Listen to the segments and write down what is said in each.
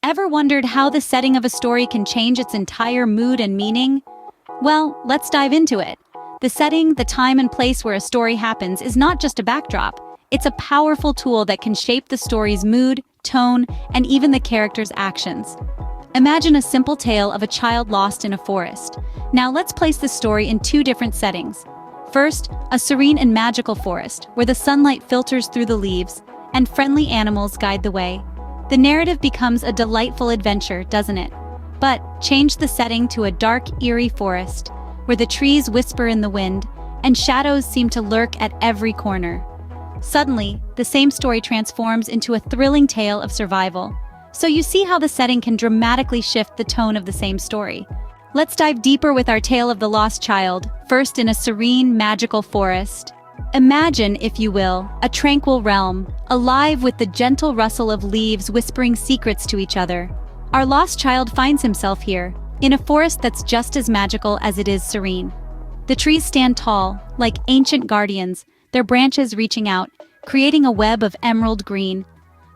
Ever wondered how the setting of a story can change its entire mood and meaning? Well, let's dive into it. The setting, the time and place where a story happens is not just a backdrop. It's a powerful tool that can shape the story's mood, tone, and even the character's actions. Imagine a simple tale of a child lost in a forest. Now let's place this story in two different settings. First, a serene and magical forest, where the sunlight filters through the leaves, and friendly animals guide the way. The narrative becomes a delightful adventure, doesn't it? But change the setting to a dark, eerie forest, where the trees whisper in the wind, and shadows seem to lurk at every corner. Suddenly, the same story transforms into a thrilling tale of survival. So you see how the setting can dramatically shift the tone of the same story. Let's dive deeper with our tale of the lost child, first in a serene, magical forest. Imagine, if you will, a tranquil realm, alive with the gentle rustle of leaves whispering secrets to each other. Our lost child finds himself here, in a forest that's just as magical as it is serene. The trees stand tall, like ancient guardians, their branches reaching out, creating a web of emerald green.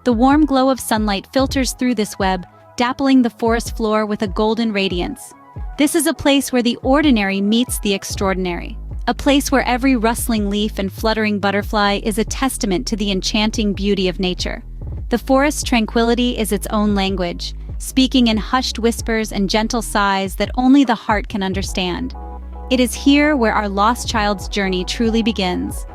The warm glow of sunlight filters through this web, dappling the forest floor with a golden radiance. This is a place where the ordinary meets the extraordinary. A place where every rustling leaf and fluttering butterfly is a testament to the enchanting beauty of nature. The forest's tranquility is its own language, speaking in hushed whispers and gentle sighs that only the heart can understand. It is here where our lost child's journey truly begins.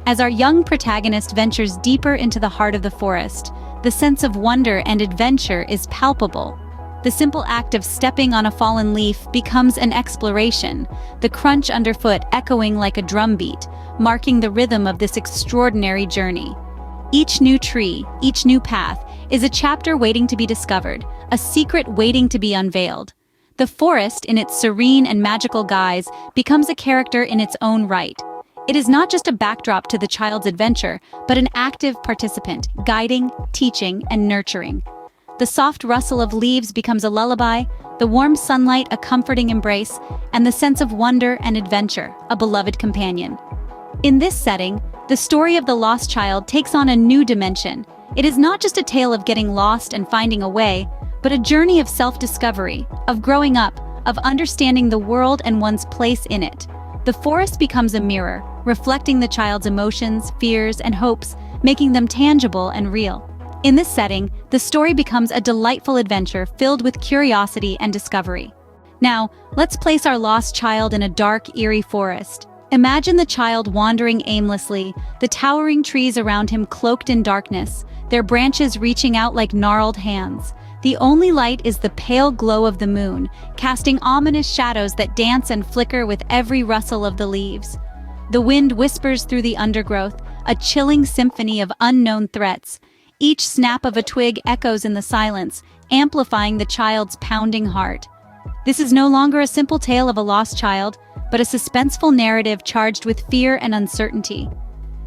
As our young protagonist ventures deeper into the heart of the forest, the sense of wonder and adventure is palpable. The simple act of stepping on a fallen leaf becomes an exploration, the crunch underfoot echoing like a drumbeat, marking the rhythm of this extraordinary journey. Each new tree, each new path, is a chapter waiting to be discovered, a secret waiting to be unveiled. The forest, in its serene and magical guise, becomes a character in its own right. It is not just a backdrop to the child's adventure, but an active participant, guiding, teaching, and nurturing. The soft rustle of leaves becomes a lullaby, the warm sunlight a comforting embrace, and the sense of wonder and adventure, a beloved companion. In this setting, the story of the lost child takes on a new dimension. It is not just a tale of getting lost and finding a way, but a journey of self-discovery, of growing up, of understanding the world and one's place in it. The forest becomes a mirror, reflecting the child's emotions, fears, and hopes, making them tangible and real. In this setting, the story becomes a delightful adventure filled with curiosity and discovery. Now, let's place our lost child in a dark, eerie forest. Imagine the child wandering aimlessly, the towering trees around him cloaked in darkness, their branches reaching out like gnarled hands. The only light is the pale glow of the moon, casting ominous shadows that dance and flicker with every rustle of the leaves. The wind whispers through the undergrowth, a chilling symphony of unknown threats. Each snap of a twig echoes in the silence, amplifying the child's pounding heart. This is no longer a simple tale of a lost child, but a suspenseful narrative charged with fear and uncertainty.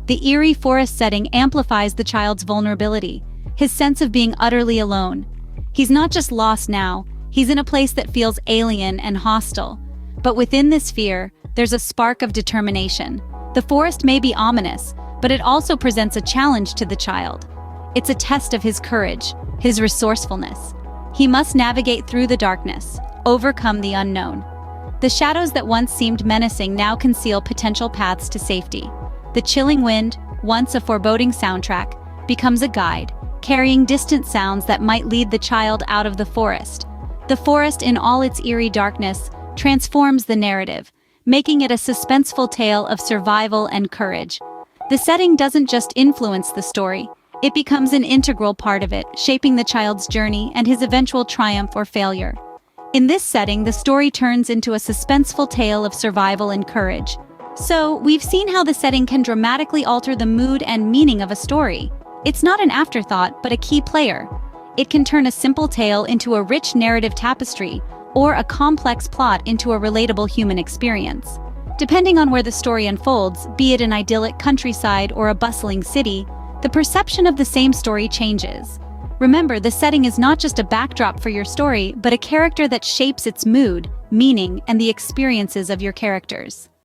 The eerie forest setting amplifies the child's vulnerability, his sense of being utterly alone. He's not just lost now, he's in a place that feels alien and hostile. But within this fear, there's a spark of determination. The forest may be ominous, but it also presents a challenge to the child. It's a test of his courage, his resourcefulness. He must navigate through the darkness, overcome the unknown. The shadows that once seemed menacing now conceal potential paths to safety. The chilling wind, once a foreboding soundtrack, becomes a guide, carrying distant sounds that might lead the child out of the forest. The forest, in all its eerie darkness, transforms the narrative, making it a suspenseful tale of survival and courage. The setting doesn't just influence the story, it becomes an integral part of it, shaping the child's journey and his eventual triumph or failure. In this setting, the story turns into a suspenseful tale of survival and courage. So, we've seen how the setting can dramatically alter the mood and meaning of a story. It's not an afterthought, but a key player. It can turn a simple tale into a rich narrative tapestry, or a complex plot into a relatable human experience. Depending on where the story unfolds, be it an idyllic countryside or a bustling city, the perception of the same story changes. Remember, the setting is not just a backdrop for your story, but a character that shapes its mood, meaning, and the experiences of your characters.